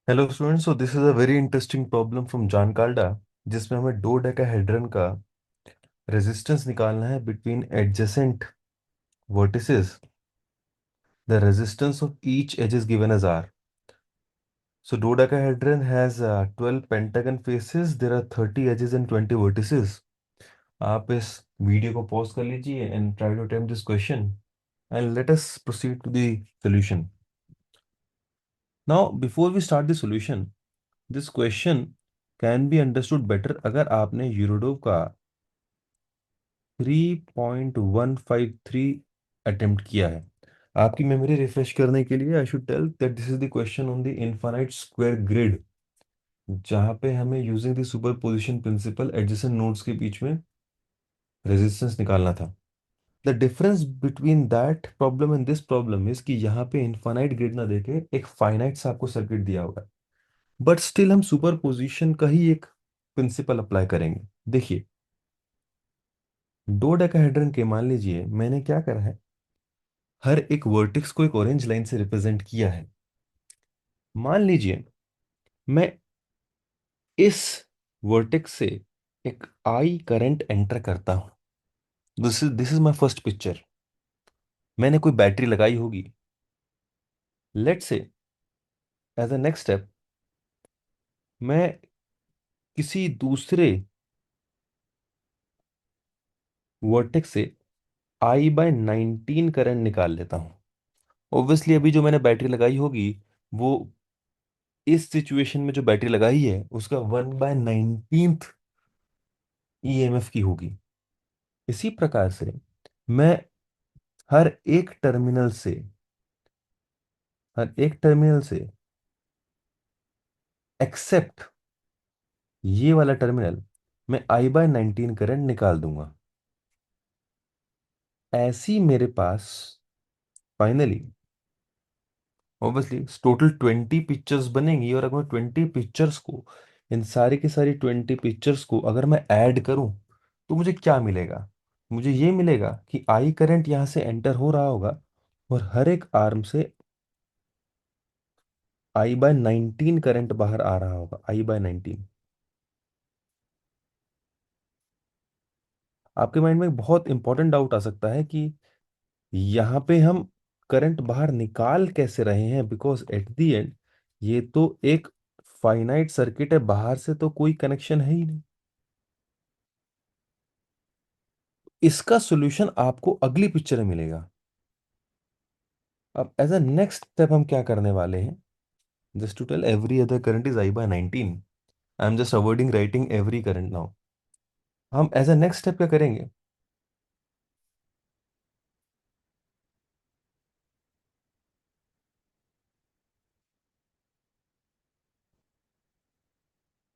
Hello students, so this is a very interesting problem from Jaan Kalda, जिसमें हमें दो dodecahedron का रेजिस्टेंस निकालना है between adjacent vertices. The resistance of each edge is given as R. So dodecahedron has 12 pentagon faces. There are 30 edges and 20 vertices. आप इस video को pause कर लीजिए and try to attempt this question and let us proceed to the solution. Now before we start the solution, this question can be understood better अगर आपने यूरोडोव का 3.153 attempt किया है. आपकी मेमोरी रिफ्रेश करने के लिए I should tell that this is the question on the infinite square grid, जहां पे हमें using the superposition principle adjacent nodes के बीच में रेजिस्टेंस निकालना था. The difference between that problem and this problem is कि यहाँ पे इनफाइनाइट ग्रिड ना देके एक फाइनाइट सा आपको सर्किट दिया होगा, बट स्टिल हम सुपरपोजिशन का ही एक प्रिंसिपल अप्लाई करेंगे. देखिए, दो डेकाहेड्रन के मान लीजिए मैंने क्या करा है, हर एक वर्टेक्स को एक ऑरेंज लाइन से रिप्रेजेंट किया है. मान लीजिए मैं इस वर्टेक्स से एक आई करंट एंटर करता हूं. This is my first picture. मैंने कोई बैटरी लगाई होगी. Let's say as a next step मैं किसी दूसरे वर्टेक्स से I/19 करंट निकाल लेता हूं. ऑब्वियसली अभी जो मैंने बैटरी लगाई होगी वो इस सिचुएशन में जो बैटरी लगाई है उसका 1/19 ईएमएफ की होगी. इसी प्रकार से मैं हर एक टर्मिनल से हर एक टर्मिनल से एक्सेप्ट ये वाला टर्मिनल मैं I/19 करंट निकाल दूंगा. ऐसी मेरे पास फाइनली ऑब्वियसली टोटल 20 पिक्चर्स बनेंगी. और अगर मैं 20 पिक्चर्स को, इन सारी की सारी 20 पिक्चर्स को अगर मैं ऐड करूं तो मुझे क्या मिलेगा? मुझे ये मिलेगा कि आई करंट यहां से एंटर हो रहा होगा और हर एक आर्म से I/19 करंट बाहर आ रहा होगा. I/19. आपके माइंड में एक बहुत इंपॉर्टेंट डाउट आ सकता है कि यहाँ पे हम करंट बाहर निकाल कैसे रहे हैं, बिकॉज एट द एंड ये तो एक फाइनाइट सर्किट है, बाहर से तो कोई कनेक्शन है ही नहीं. इसका सॉल्यूशन आपको अगली पिक्चर में मिलेगा. अब एज अ नेक्स्ट स्टेप हम क्या करने वाले हैं, just to tell every other current is I/19. I am just avoiding writing every current now. हम एज अ नेक्स्ट स्टेप क्या करेंगे,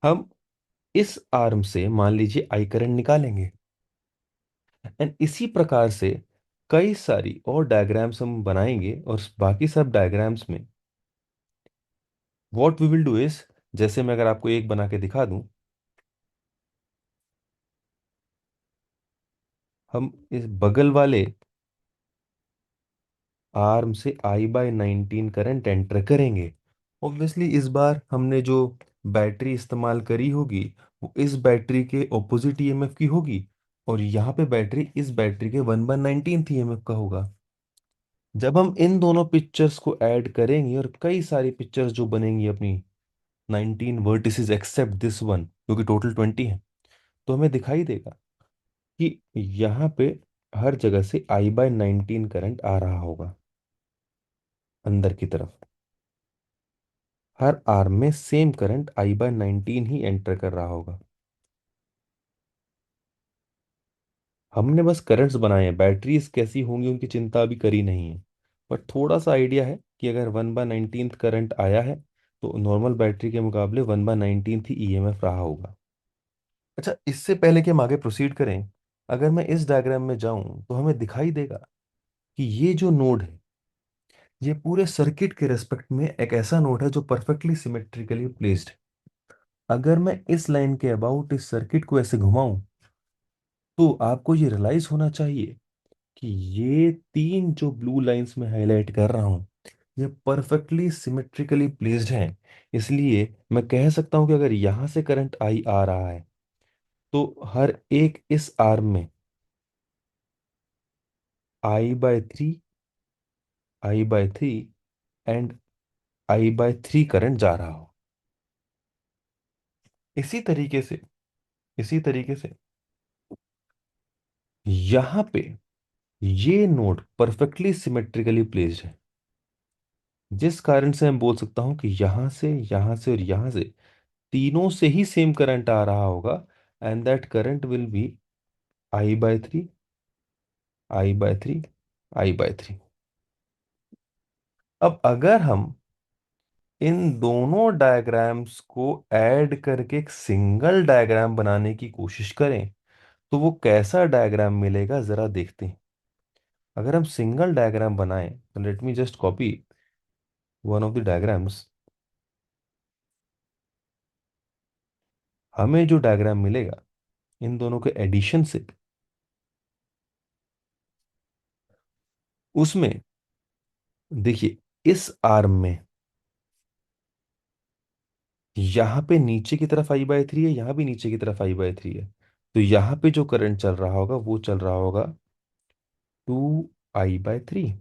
हम इस आर्म से मान लीजिए आई करंट निकालेंगे. एंड इसी प्रकार से कई सारी और डायग्राम्स हम बनाएंगे और बाकी सब डायग्राम्स में what we will do is, जैसे मैं अगर आपको एक बना के दिखा दूं, हम इस बगल वाले आर्म से I/19 करंट एंटर करेंगे. ऑब्वियसली इस बार हमने जो बैटरी इस्तेमाल करी होगी वो इस बैटरी के ऑपोजिट ईएमएफ की होगी, और यहाँ पे बैटरी इस बैटरी के 1/19 ईएमएफ का होगा. जब हम इन दोनों पिक्चर्स को ऐड करेंगे और कई सारी पिक्चर्स जो बनेंगी अपनी 19 वर्टिसेस एक्सेप्ट दिस वन, जो कि टोटल 20 है, तो हमें दिखाई देगा कि यहाँ पे हर जगह से I/19 करंट आ रहा होगा अंदर की तरफ. हर आर्म में सेम करंट I/19 ही एंटर कर रहा होगा. हमने बस करंट्स बनाए हैं, बैटरीज कैसी होंगी उनकी चिंता अभी करी नहीं है. बट थोड़ा सा आइडिया है कि अगर 1/19 करंट आया है तो नॉर्मल बैटरी के मुकाबले 1/19 ही ईएमएफ रहा होगा. अच्छा, इससे पहले कि हम आगे प्रोसीड करें, अगर मैं इस डायग्राम में जाऊं तो हमें दिखाई देगा कि ये जो नोड है ये पूरे सर्किट के रेस्पेक्ट में एक ऐसा नोड है जो परफेक्टली सिमेट्रिकली प्लेस्ड है. अगर मैं इस लाइन के अबाउट इस सर्किट को ऐसे घुमाऊं तो आपको ये रियलाइज होना चाहिए कि ये तीन जो ब्लू लाइंस में हाईलाइट कर रहा हूं ये परफेक्टली सिमेट्रिकली प्लेस्ड हैं। इसलिए मैं कह सकता हूं कि अगर यहां से करंट आई आ रहा है तो हर एक इस आर्म में I/3, I/3 and I/3 current जा रहा हो। इसी तरीके से इसी तरीके से यहां पे ये नोड परफेक्टली सिमेट्रिकली प्लेस्ड है, जिस कारण से मैं बोल सकता हूं कि यहां से और यहां से तीनों से ही सेम करंट आ रहा होगा, and that current will be I/3, I/3, I/3। अब अगर हम इन दोनों डायग्राम्स को ऐड करके एक सिंगल डायग्राम बनाने की कोशिश करें तो वो कैसा डायग्राम मिलेगा जरा देखते हैं। अगर हम सिंगल डायग्राम बनाएं तो let me just copy one of the diagrams. हमें जो डायग्राम मिलेगा इन दोनों के एडिशन से, उसमें देखिए इस आर्म में यहां पे नीचे की तरफ I/3 है, यहां भी नीचे की तरफ I/3 है। तो यहां पे जो करंट चल रहा होगा वो चल रहा होगा 2I/3।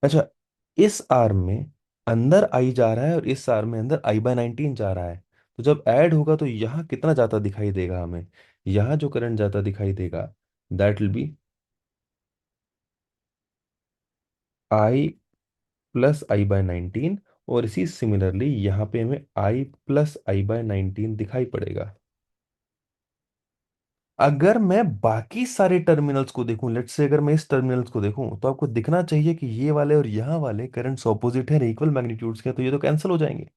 अच्छा, इस आर्म में अंदर आई जा रहा है और इस आर्म में अंदर I/19 जा रहा है। तो जब ऐड होगा तो यहाँ कितना जाता दिखाई देगा हमें? यहाँ जो करंट जाता दिखाई देगा दैट विल बी I+I/19। और इसी सिमिलरली यहाँ पे हमें I+I/19 दिखाई पड़ेगा। अगर मैं बाकी सारे टर्मिनल्स को देखूं, लेट्स से अगर मैं इस टर्मिनल्स को देखूं तो आपको दिखना चाहिए कि ये वाले और यहाँ वाले करंट्स ऑपोजिट है, इक्वल मैग्नीट्यूड्स के, तो ये तो कैंसिल हो जाएंगे।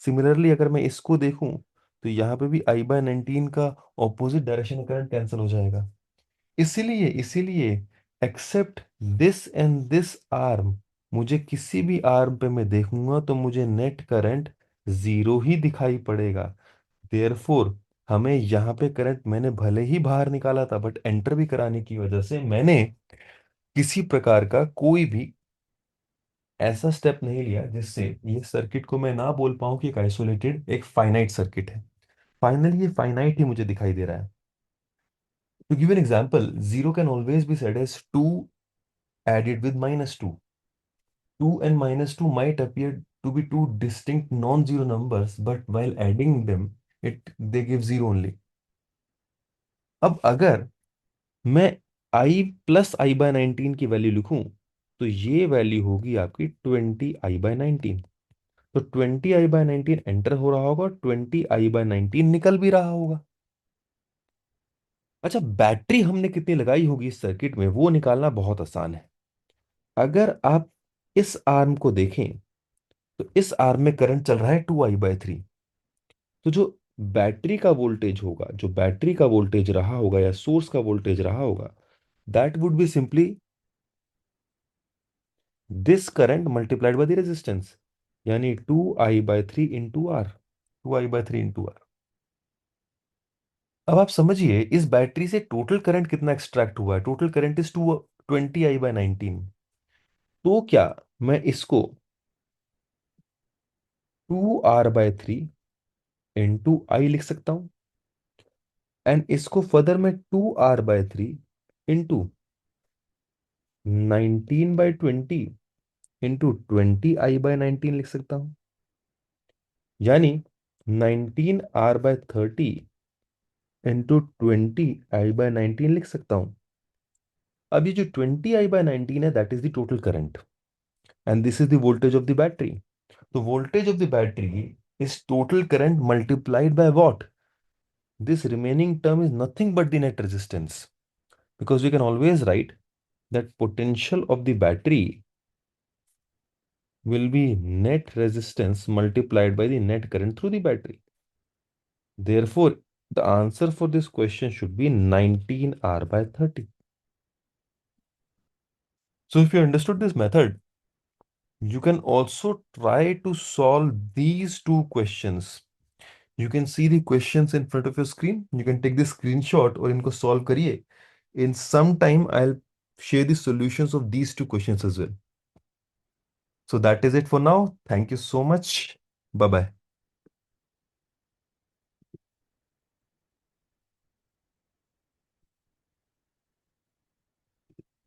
सिमिलरली अगर मैं इसको देखूं तो यहाँ पे भी I/19 का ऑपोजिट डायरेक्शन में करंट कैंसिल हो जाएगा। इसीलिए इसीलिए except this and this arm, मुझे किसी भी आर्म पे मैं देखूंगा तो मुझे नेट करंट जीरो ही दिखाई पड़ेगा। देयरफॉर हमें यहाँ पे करंट मैंने भले ही बाहर निकाला था बट एंटर भी कराने की वजह से मैंने किसी प्रकार का कोई भी ऐसा स्टेप नहीं लिया जिससे ये सर्किट को मैं ना बोल पाऊं कि एक आइसोलेटेड एक फाइनाइट सर्किट है। फाइनली ये फाइनाइट ही मुझे दिखाई दे रहा है। To give an example, 0 can always be said as 2 added with -2. 2 and -2 might appear to be two distinct non-zero numbers, but while adding them, they give 0 only. अब अगर मैं I+I/19 की वैल्यू लिखूं तो ये वैल्यू होगी आपकी 20I/19। तो 20I/19 एंटर हो रहा होगा, 20I/19 निकल भी रहा होगा। अच्छा, बैटरी हमने कितनी लगाई होगी इस सर्किट में वो निकालना बहुत आसान है। अगर आप इस आर्म को देखें तो इस आर्म में करंट चल रहा है 2I/3। तो जो बैटरी का वोल्टेज होगा, जो बैटरी का वोल्टेज रहा होगा या सोर्स का वोल्टेज रहा होगा, that would be simply this current multiplied by the resistance, यानी 2I/3 into are, 2I/3 into are. अब आप समझिए इस बैटरी से टोटल करंट कितना एक्सट्रैक्ट हुआ है। Total current is 20I/19। तो क्या मैं इसको 2R/3 इंटू आई लिख सकता हूं, एंड इसको फर्दर में 2R/3 इंटू 19/20 इंटू 20I/19 लिख सकता हूं, यानी 19R/30 इंटू 20I/19 लिख सकता हूं। अब ये जो 20I/19 है that is the total current, and this is the voltage of the battery. तो voltage of the battery is total current multiplied by what? This remaining term is nothing but the net resistance, because we can always write that potential of the battery will be net resistance multiplied by the net current through the battery. Therefore, the answer for this question should be 19R/30. So if you understood this method, you can also try to solve these two questions. You can see the questions in front of your screen. You can take the screenshot और इनको solve करिए. In some time, I'll share the solutions of these two questions as well. So that is it for now. Thank you so much. Bye bye.